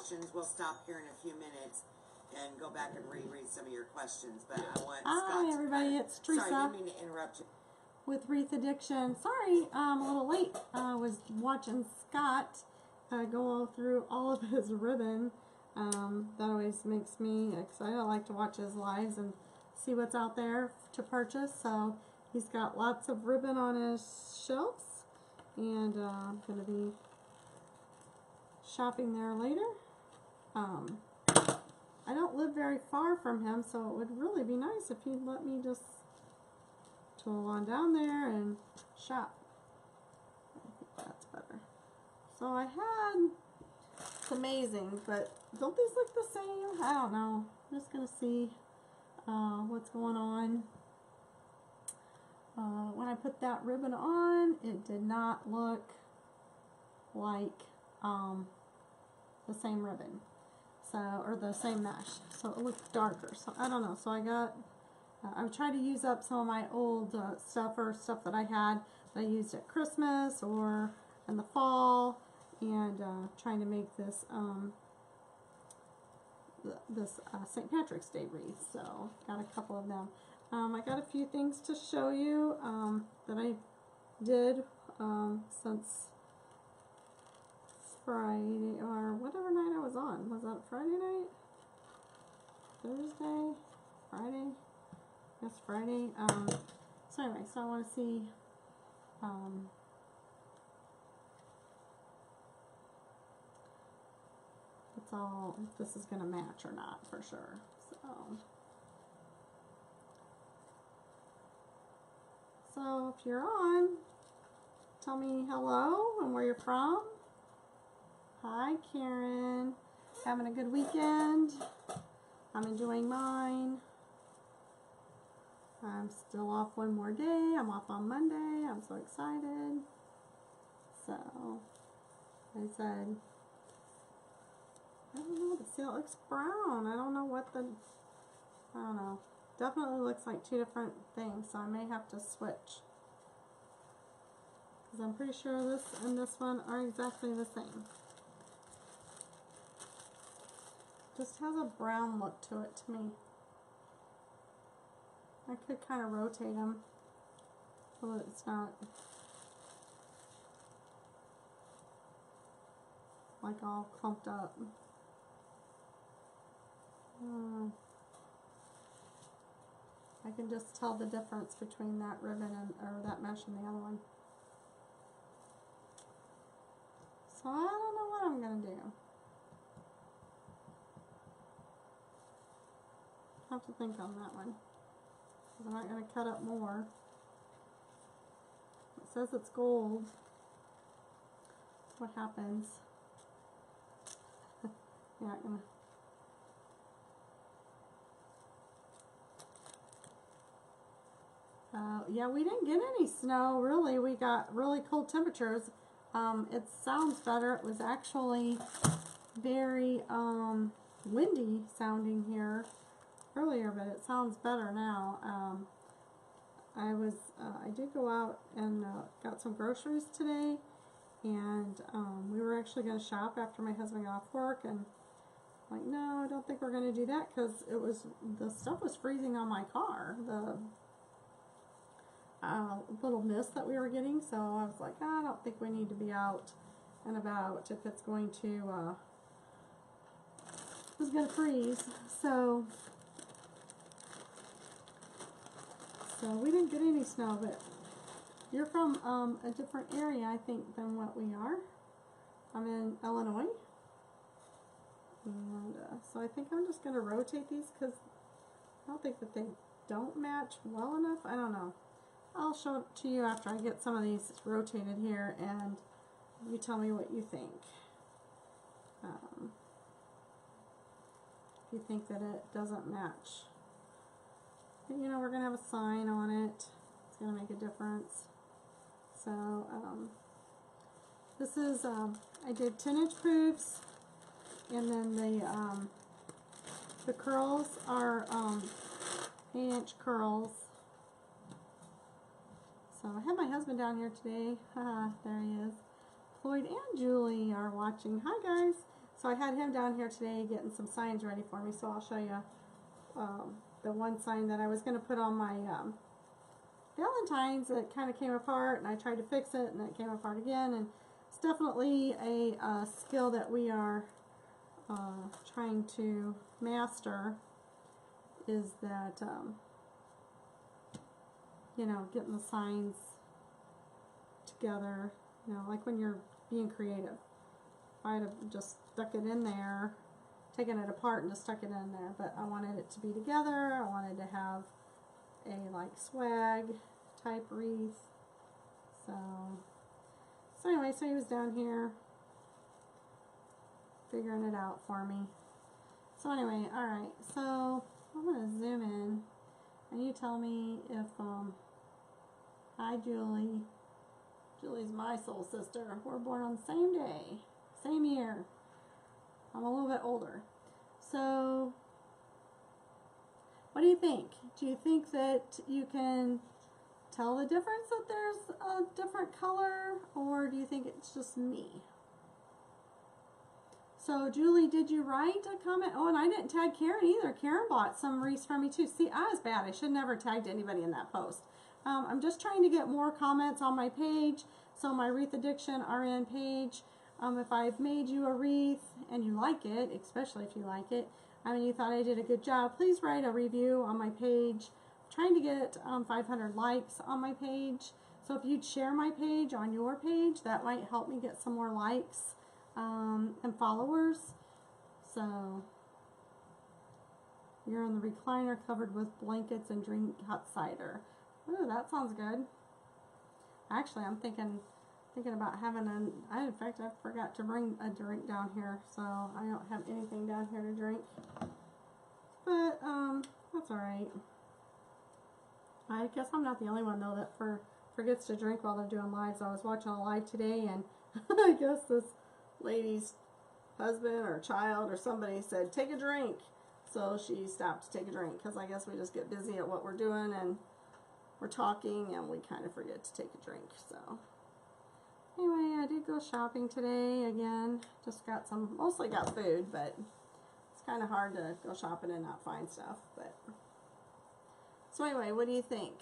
questions. We'll stop here in a few minutes and go back and reread some of your questions. But I want Scott. Hi, everybody. It's Teresa. Sorry, I didn't mean to interrupt you. With Wreath Addiction. Sorry, I'm a little late. I was watching Scott go through all of his ribbon. That always makes me excited. I like to watch his lives and see what's out there to purchase. So he's got lots of ribbon on his shelves, and I'm going to be shopping there later. I don't live very far from him, so it would really be nice if he'd let me just tool on down there and shop. I think that's better. So I had, it's amazing, but don't these look the same? I don't know. I'm just going to see what's going on. When I put that ribbon on, it did not look like the same ribbon. So, or the same mesh. So it looked darker. So I don't know. So I got, I tried to use up some of my old stuff or stuff that I had that I used at Christmas or in the fall, and trying to make this St. Patrick's Day wreath. So got a couple of them. I got a few things to show you that I did since Friday, or whatever night I was on. Was that Friday night? Thursday? Friday? Yes, Friday. So anyway, so I want to see it's all, if this is going to match or not, for sure. So if you're on, tell me hello and where you're from. Hi, Karen. Having a good weekend. I'm enjoying mine. I'm still off one more day. I'm off on Monday. I'm so excited. So, like I said, I don't know. The seal looks brown. I don't know what the, I don't know. Definitely looks like two different things, so I may have to switch. Because I'm pretty sure this and this one are exactly the same. Just has a brown look to it to me. I could kind of rotate them so that it's not like all clumped up. I can just tell the difference between that ribbon and, or that mesh and the other one. So I don't know what I'm going to do. I have to think on that one. I'm not going to cut up more. It says it's gold. What happens? Yeah, I'm gonna. Yeah, we didn't get any snow, really. We got really cold temperatures. It sounds better. It was actually very windy sounding here earlier, but it sounds better now. I did go out and got some groceries today, and we were actually going to shop after my husband got off work, and I'm like, no, I don't think we're going to do that, because the stuff was freezing on my car, the little mist that we were getting. So I was like, I don't think we need to be out and about if it's going to freeze. So we didn't get any snow, but you're from a different area, I think, than what we are. I'm in Illinois, and so I think I'm just going to rotate these, because I don't think that they don't match well enough. I don't know. I'll show it to you after I get some of these rotated here, and you tell me what you think. If you think that it doesn't match. But, you know, we're going to have a sign on it. It's going to make a difference. So, this is, I did 10-inch poofs, and then the curls are 8-inch curls. So I have my husband down here today. There he is. Floyd and Julie are watching. Hi, guys. So I had him down here today getting some signs ready for me, so I'll show you the one sign that I was going to put on my Valentine's that kind of came apart, and I tried to fix it, and it came apart again, and it's definitely a skill that we are trying to master, is that, you know, getting the signs together, you know, like when you're being creative. If I had just stuck it in there, taken it apart and just stuck it in there, but I wanted it to be together. I wanted to have a like swag type wreath. So anyway, so he was down here figuring it out for me. So anyway, alright, so I'm going to zoom in and you tell me if, hi Julie. Julie's my soul sister. We're born on the same day, same year. I'm a little bit older. So, what do you think? Do you think that you can tell the difference that there's a different color, or do you think it's just me? So, Julie, did you write a comment? Oh, and I didn't tag Karen either. Karen bought some wreaths from me too. See, I was bad. I should never tagged anybody in that post. I'm just trying to get more comments on my page. So my Wreath Addiction RN page, if I've made you a wreath and you like it, especially if you like it, and you thought I did a good job, please write a review on my page. I'm trying to get 500 likes on my page. So if you'd share my page on your page, that might help me get some more likes and followers. So you're in the recliner covered with blankets and drink hot cider. Ooh, that sounds good. Actually, I'm thinking about having in fact, I forgot to bring a drink down here, so I don't have anything down here to drink. But, that's alright. I guess I'm not the only one, though, that forgets to drink while they're doing lives. I was watching a live today, and I guess this lady's husband or child or somebody said, take a drink. So she stopped to take a drink, because I guess we just get busy at what we're doing, and we're talking, and we kind of forget to take a drink, so. Anyway, I did go shopping today again. Just got mostly got food, but it's kind of hard to go shopping and not find stuff. But so anyway, what do you think?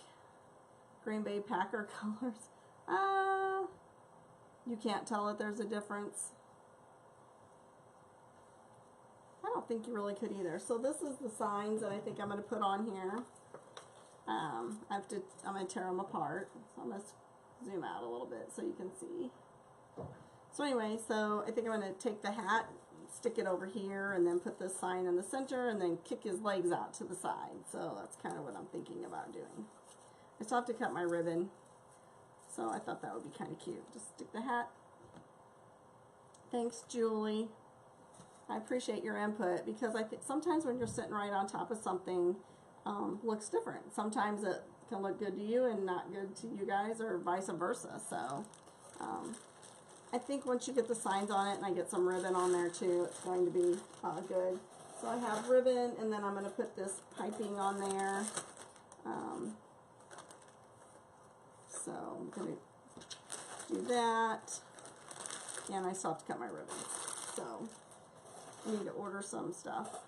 Green Bay Packer colors. You can't tell that there's a difference. I don't think you really could either. So this is the signs that I think I'm going to put on here. I'm going to tear them apart. So I'm going to zoom out a little bit so you can see. So anyway, so I think I'm going to take the hat, stick it over here, and then put this sign in the center, and then kick his legs out to the side. So that's kind of what I'm thinking about doing. I still have to cut my ribbon, so I thought that would be kind of cute. Just stick the hat. Thanks, Julie. I appreciate your input, because I think sometimes when you're sitting right on top of something, looks different. Sometimes it can look good to you and not good to you guys, or vice versa. So I think once you get the signs on it, and I get some ribbon on there too, it's going to be good. So I have ribbon, and then I'm going to put this piping on there. So I'm going to do that, and I still have to cut my ribbon. So I need to order some stuff.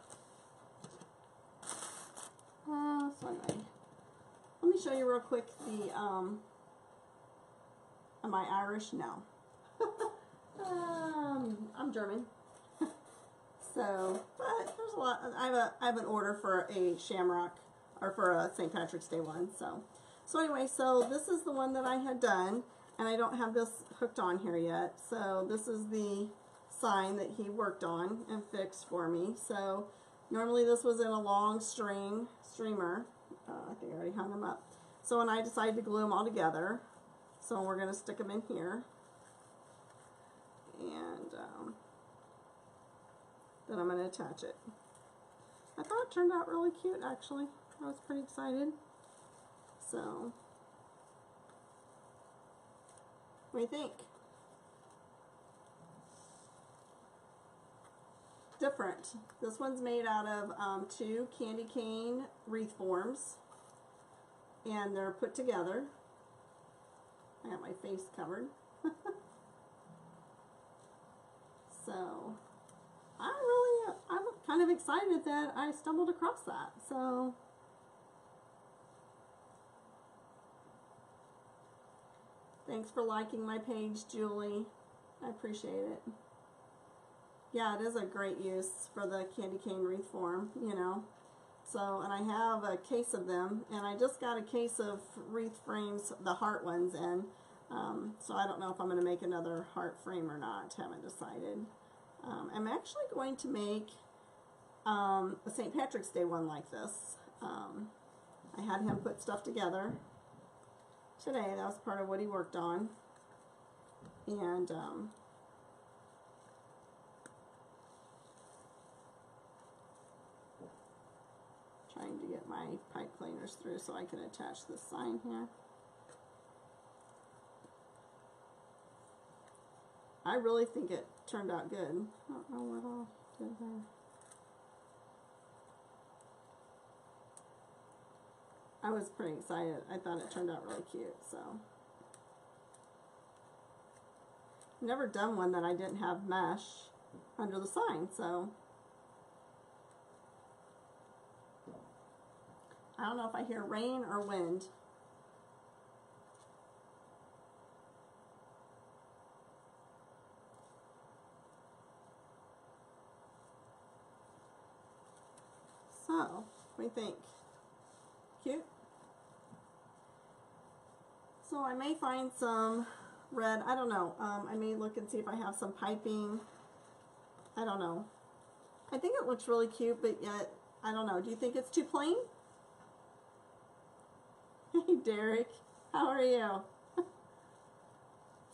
So anyway, let me show you real quick the, am I Irish? No. I'm German. So, but there's a lot, I have an order for a shamrock, or for a St. Patrick's Day one, so anyway, so this is the one that I had done, and I don't have this hooked on here yet, so this is the sign that he worked on and fixed for me. So normally this was in a long streamer. I think I already hung them up. So when I decided to glue them all together, so we're going to stick them in here, and then I'm going to attach it. I thought it turned out really cute, actually. I was pretty excited. So what do you think? Different. This one's made out of 2 candy cane wreath forms, and they're put together. I got my face covered. So kind of excited that I stumbled across that. So thanks for liking my page, Julie. I appreciate it. Yeah, it is a great use for the candy cane wreath form, you know. So, and I have a case of them, and I just got a case of wreath frames, the heart ones, in. So I don't know if I'm going to make another heart frame or not. Haven't decided. I'm actually going to make a St. Patrick's Day one like this. I had him put stuff together today. That was part of what he worked on. And trying to get my pipe cleaners through so I can attach this sign here. I really think it turned out good. I don't know what all did there. I was pretty excited. I thought it turned out really cute, so. Never done one that I didn't have mesh under the sign, so. I don't know if I hear rain or wind. So, what do you think? Cute? So I may find some red, I don't know. I may look and see if I have some piping. I don't know. I think it looks really cute, but yet, I don't know. Do you think it's too plain? Hey, Derek. How are you?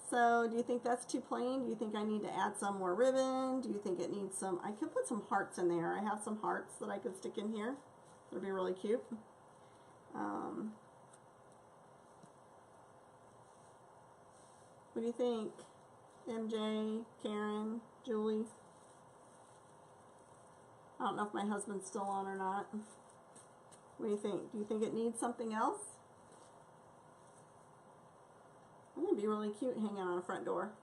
So, do you think that's too plain? Do you think I need to add some more ribbon? Do you think it needs some... I could put some hearts in there. I have some hearts that I could stick in here. That would be really cute. What do you think? MJ, Karen, Julie? I don't know if my husband's still on or not. What do you think? Do you think it needs something else? I think it'd be really cute hanging on a front door.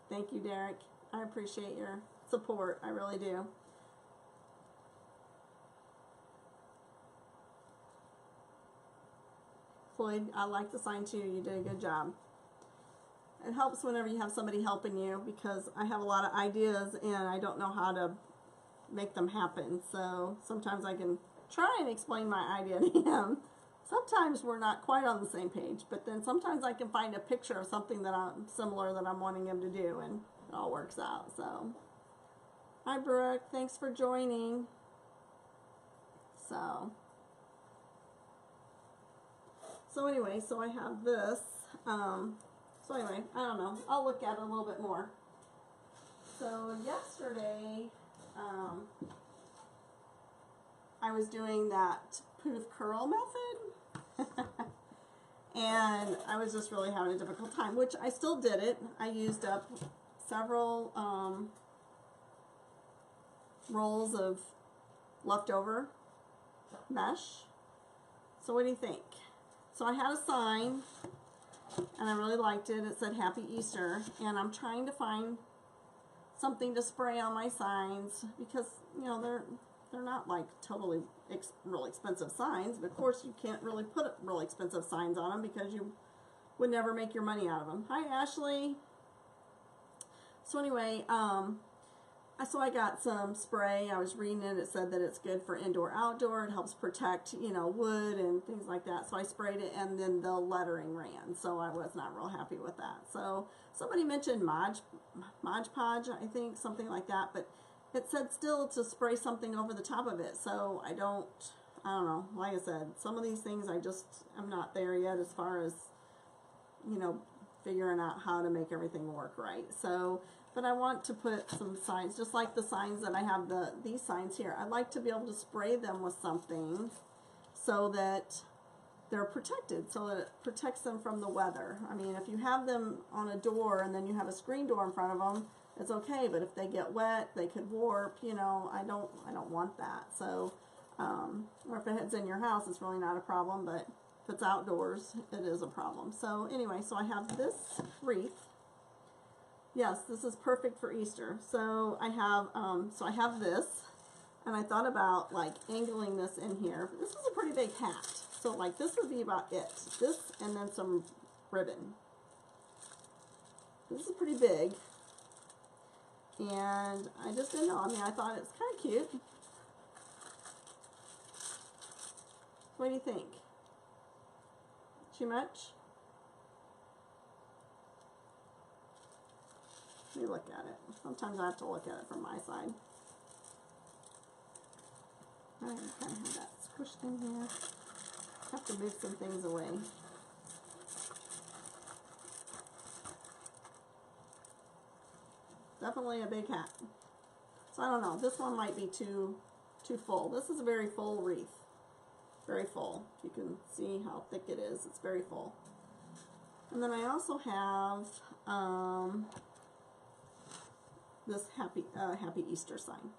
Thank you, Derek. I appreciate your support. I really do. Floyd, I like the sign too. You did a good job. It helps whenever you have somebody helping you because I have a lot of ideas and I don't know how to make them happen. So sometimes I can try and explain my idea to him. Sometimes we're not quite on the same page, but then sometimes I can find a picture of something that I'm similar that I'm wanting him to do and it all works out. So, hi Brooke, thanks for joining. So anyway, so I have this. So anyway, I don't know. I'll look at it a little bit more. So yesterday, I was doing that poof curl method. And I was just really having a difficult time, which I still did it. I used up several rolls of leftover mesh. So what do you think? So I had a sign, and I really liked it. It said Happy Easter, and I'm trying to find something to spray on my signs because, you know, they're not like totally real expensive signs, but of course you can't really put real expensive signs on them because you would never make your money out of them. Hi, Ashley. So anyway, so I got some spray. I was reading it. It said that it's good for indoor, outdoor. It helps protect, you know, wood and things like that. So I sprayed it, and then the lettering ran. So I was not real happy with that. So somebody mentioned Mod Podge, I think, something like that. But it said still to spray something over the top of it. So I don't know. Like I said, some of these things I'm not there yet as far as, you know, figuring out how to make everything work right. So, but I want to put some signs, just like the signs that I have, these signs here. I'd like to be able to spray them with something so that they're protected, so that it protects them from the weather. I mean, if you have them on a door and then you have a screen door in front of them, it's okay, but if they get wet, they could warp, you know, I don't want that. So, or if it heads in your house, it's really not a problem, but If it's outdoors, it is a problem. So anyway, so I have this wreath. Yes, this is perfect for Easter. So I have this, and I thought about like angling this in here. This is a pretty big hat. So like this would be about it. This and then some ribbon. This is pretty big. And I just didn't know. I mean, I thought it's kind of cute. What do you think? Too much? Let me look at it. Sometimes I have to look at it from my side. I kind of have that squished in here. I have to move some things away. Definitely a big hat. So I don't know. This one might be too full. This is a very full wreath. Very full. You can see how thick it is. It's very full. And then I also have this happy Easter sign.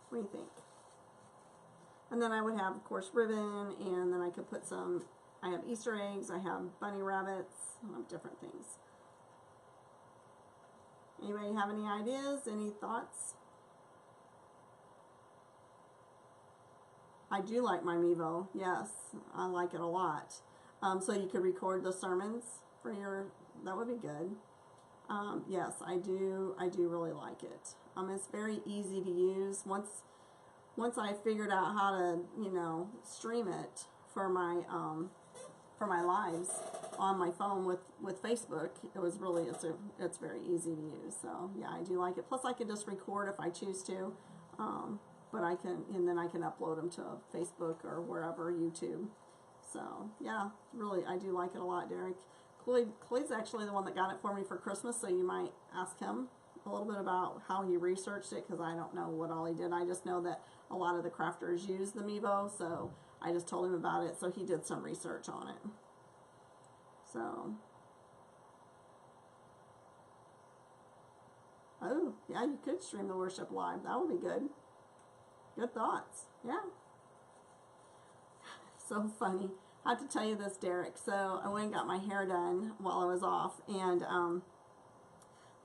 What do you think? And then I would have, of course, ribbon, and then I could put some, I have Easter eggs, I have bunny rabbits, I have different things. Anybody have any ideas, any thoughts? I do like my Mevo, yes, I like it a lot. So you could record the sermons for your, that would be good. Yes, I do really like it. It's very easy to use. Once I figured out how to, you know, stream it for my lives on my phone with Facebook, it was really, it's very easy to use. So yeah, I do like it. Plus I can just record if I choose to, but I can, and then I can upload them to Facebook or wherever, YouTube. So yeah, really, I do like it a lot, Derek. Clay's actually the one that got it for me for Christmas, so you might ask him a little bit about how he researched it, because I don't know what all he did. I just know that a lot of the crafters use the Mevo, so I just told him about it, so he did some research on it. So, oh, yeah, you could stream the worship live. That would be good. Good thoughts. Yeah. So funny. I have to tell you this, Derek. So I went and got my hair done while I was off, and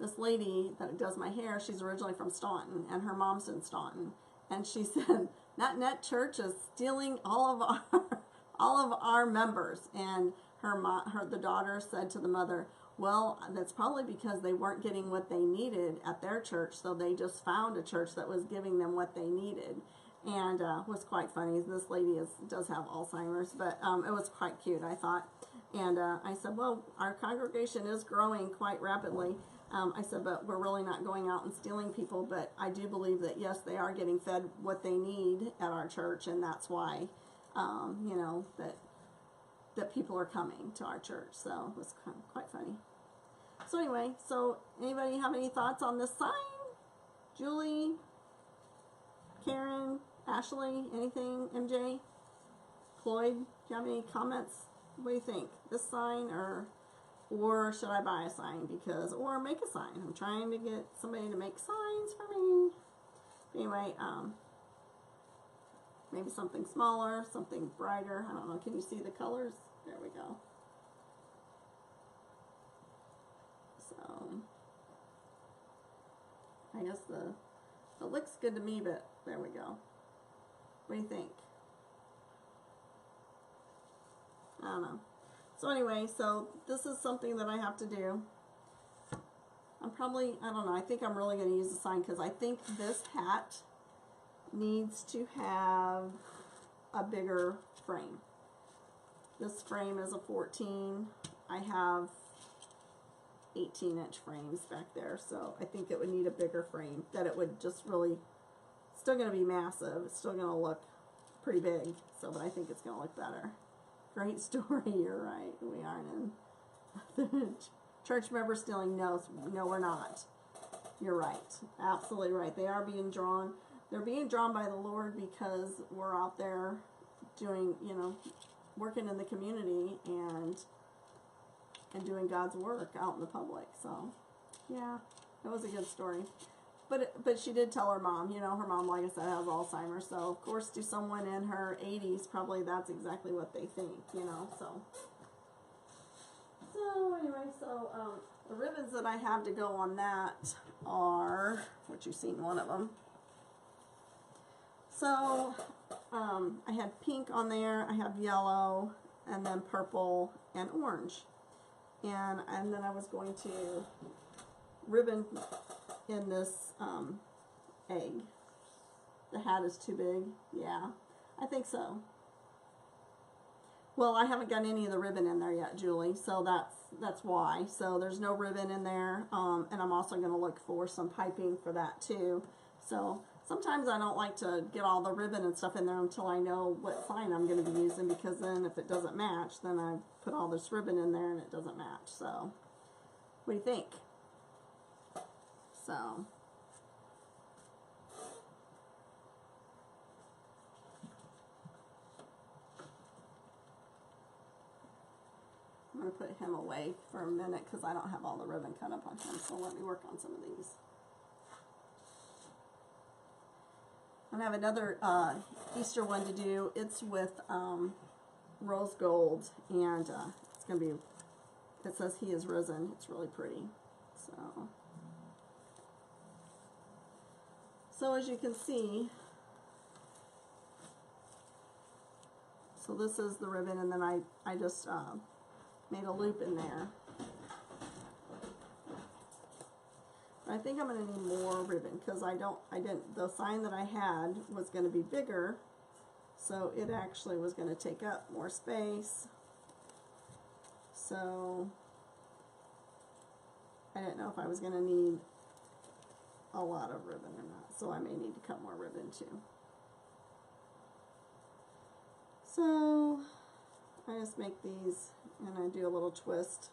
this lady that does my hair, she's originally from Staunton, and her mom's in Staunton, and she said that church is stealing all of our members. And the daughter said to the mother, well, that's probably because they weren't getting what they needed at their church, so they just found a church that was giving them what they needed. And it was quite funny. This lady does have Alzheimer's, but it was quite cute, I thought. And I said, well, our congregation is growing quite rapidly. I said, but we're really not going out and stealing people, but I do believe that, yes, they are getting fed what they need at our church, and that's why, you know, that people are coming to our church. So it was quite funny. So anyway, so anybody have any thoughts on this sign? Julie, Karen, Ashley, anything? MJ, Floyd, do you have any comments? What do you think? This sign, or should I buy a sign? Or make a sign. I'm trying to get somebody to make signs for me. Anyway, maybe something smaller, something brighter. I don't know. Can you see the colors? There we go. So, I guess it looks good to me, but there we go. What do you think? I don't know. So anyway, so this is something that I have to do. I don't know, I think I'm really going to use the sign, because I think this hat needs to have a bigger frame. This frame is a 14. I have 18-inch frames back there, so I think it would need a bigger frame, that it would just really, still going to be massive, it's still going to look pretty big, so, but I think it's going to look better. Great story, you're right, we aren't in church member stealing. No, we're not. You're right, absolutely right. They are being drawn, they're being drawn by the Lord, because we're out there doing, you know, working in the community and doing God's work out in the public. So yeah, that was a good story. but she did tell her mom, you know, her mom, like I said, has Alzheimer's. So, of course, to someone in her 80s, probably that's exactly what they think, you know, so. So, anyway, the ribbons that I have to go on that are, which you've seen one of them. So, I had pink on there, I have yellow, and then purple and orange. And then I was going to ribbon in this egg. The hat is too big. Yeah, I think so. Well, I haven't got any of the ribbon in there yet, Julie, so that's why. So there's no ribbon in there, and I'm also going to look for some piping for that too. So sometimes I don't like to get all the ribbon and stuff in there until I know what sign I'm going to be using, because then if it doesn't match, then I put all this ribbon in there and it doesn't match. So what do you think? So I'm going to put him away for a minute because I don't have all the ribbon cut up on him. So let me work on some of these. And I have another Easter one to do. It's with rose gold, and it's going to be, it says he is risen. It's really pretty. So as you can see, so this is the ribbon, and then I just made a loop in there. I think I'm going to need more ribbon because the sign that I had was going to be bigger, so it actually was going to take up more space. So I didn't know if I was going to need a lot of ribbon or not, so I may need to cut more ribbon too. So I just make these and I do a little twist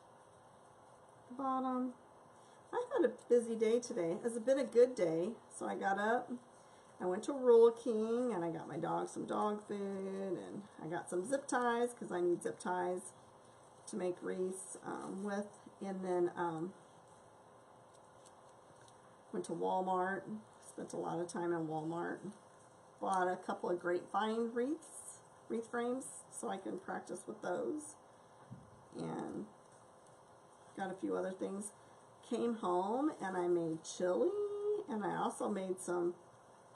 at the bottom. I've had a busy day today. It's been a good day. So I got up, I went to Rural King, and I got my dog some dog food, and I got some zip ties because I need zip ties to make wreaths with. And then went to Walmart, spent a lot of time in Walmart, bought a couple of grapevine wreath frames so I can practice with those, and got a few other things. Came home and I made chili, and I also made some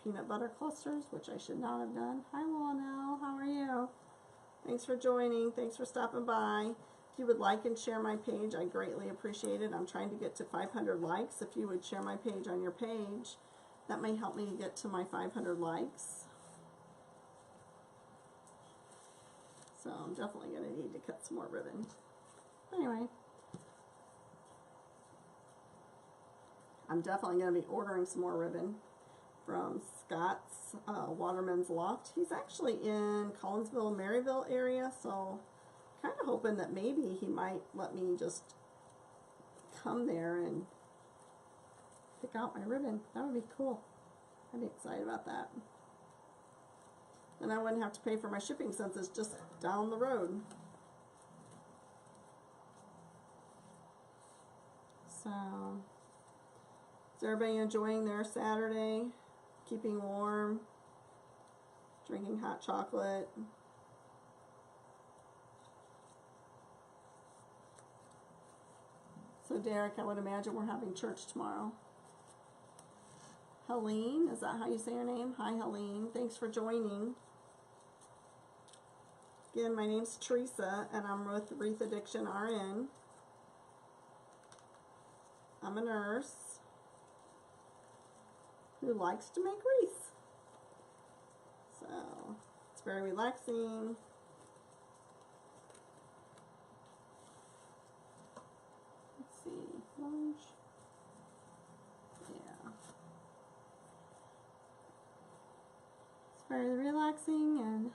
peanut butter clusters, which I should not have done. Hi Lionel, how are you? Thanks for joining, thanks for stopping by. If you would like and share my page, I greatly appreciate it. I'm trying to get to 500 likes. If you would share my page on your page, that may help me to get to my 500 likes. So I'm definitely going to need to cut some more ribbon. Anyway, I'm definitely going to be ordering some more ribbon from Scott's Waterman's Loft. He's actually in Collinsville, Maryville area, so kind of hoping that maybe he might let me just come there and pick out my ribbon. That would be cool. I'd be excited about that. And I wouldn't have to pay for my shipping since it's just down the road. So, is everybody enjoying their Saturday? Keeping warm? Drinking hot chocolate? So Derek, I would imagine we're having church tomorrow. Helene, is that how you say your name? Hi Helene, thanks for joining. Again, my name's Teresa, and I'm with Wreath Addiction RN. I'm a nurse who likes to make wreaths. So, it's very relaxing. Let's see, lunch. Yeah. It's very relaxing, and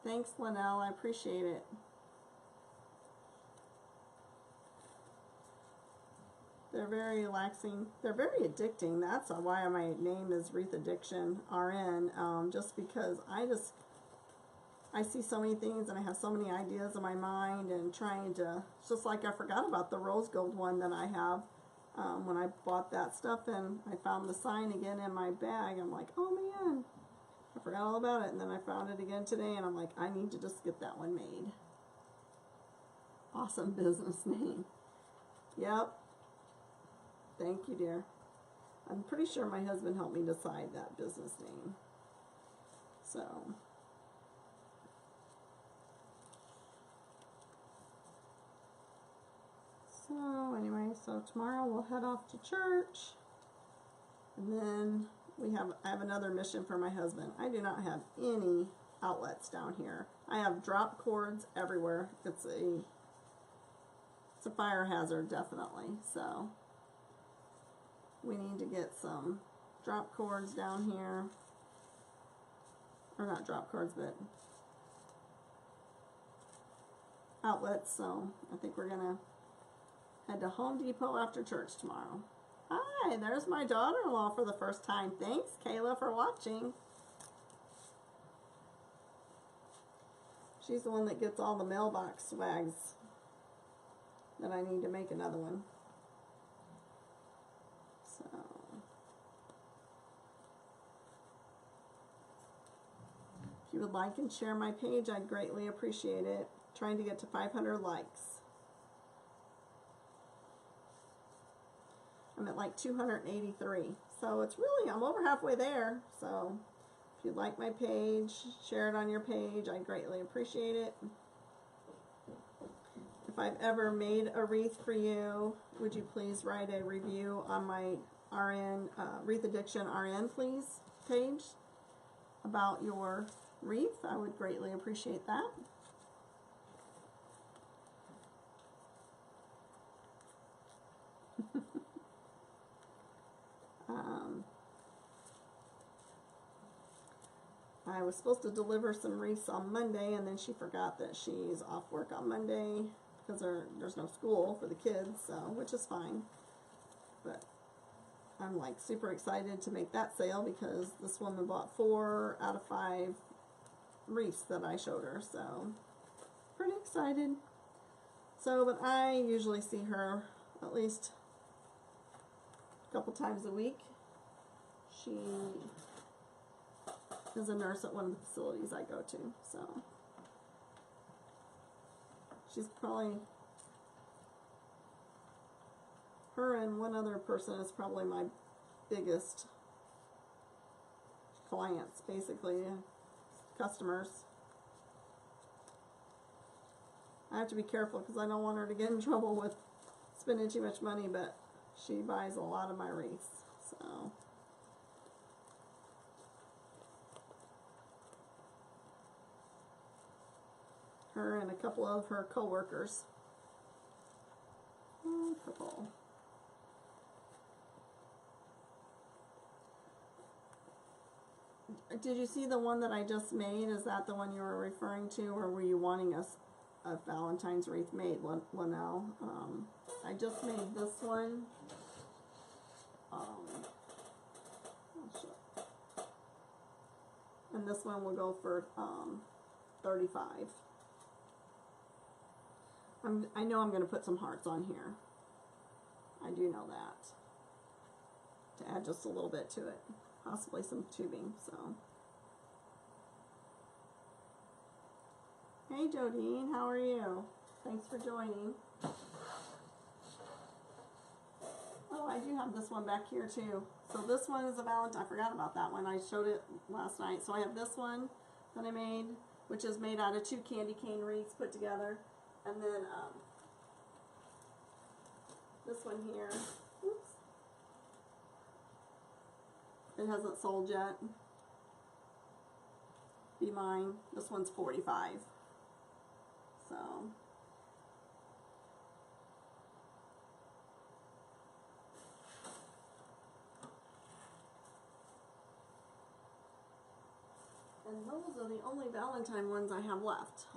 thanks, Linnell. I appreciate it. They're very relaxing. They're very addicting. That's why my name is Wreath Addiction RN. Just because I see so many things and I have so many ideas in my mind and trying to, it's just like I forgot about the rose gold one that I have when I bought that stuff and I found the sign again in my bag. I'm like, oh man, I forgot all about it. And then I found it again today and I'm like, I need to just get that one made. Awesome business name. Yep. Thank you, dear. I'm pretty sure my husband helped me decide that business name. So anyway, so tomorrow we'll head off to church, and then I have another mission for my husband. I do not have any outlets down here. I have drop cords everywhere. It's a fire hazard, definitely. So we need to get some drop cords down here, or not drop cords, but outlets. So I think we're gonna head to Home Depot after church tomorrow. Hi, there's my daughter-in-law for the first time. Thanks, Kayla, for watching. She's the one that gets all the mailbox swags that I need to make another one. So, if you would like and share my page, I'd greatly appreciate it. Trying to get to 500 likes. I'm at like 283. So it's really, I'm over halfway there. So if you'd like my page, share it on your page. I greatly appreciate it. If I've ever made a wreath for you, would you please write a review on my RN, Wreath Addiction RN, please, page about your wreath. I would greatly appreciate that. I was supposed to deliver some wreaths on Monday, and then she forgot that she's off work on Monday because there's no school for the kids, so which is fine. But I'm like super excited to make that sale because this woman bought 4 out of 5 wreaths that I showed her, so pretty excited. So, but I usually see her at least a couple times a week. She is a nurse at one of the facilities I go to, so she's probably, her and one other person is probably my biggest clients, basically, customers. I have to be careful because I don't want her to get in trouble with spending too much money, but she buys a lot of my wreaths, so. Her and a couple of her co-workers. Purple. Did you see the one that I just made? Is that the one you were referring to, or were you wanting a Valentine's wreath made? Linnell. I just made this one. And this one will go for $35. I know I'm going to put some hearts on here. I do know that. To add just a little bit to it. Possibly some tubing, so. Hey Jodine, how are you? Thanks for joining. Oh, I do have this one back here too. So this one is a Valentine. I forgot about that one. I showed it last night. So I have this one that I made, which is made out of 2 candy cane wreaths put together. And then this one here, oops, it hasn't sold yet. Be mine. This one's $45. So and those are the only Valentine ones I have left.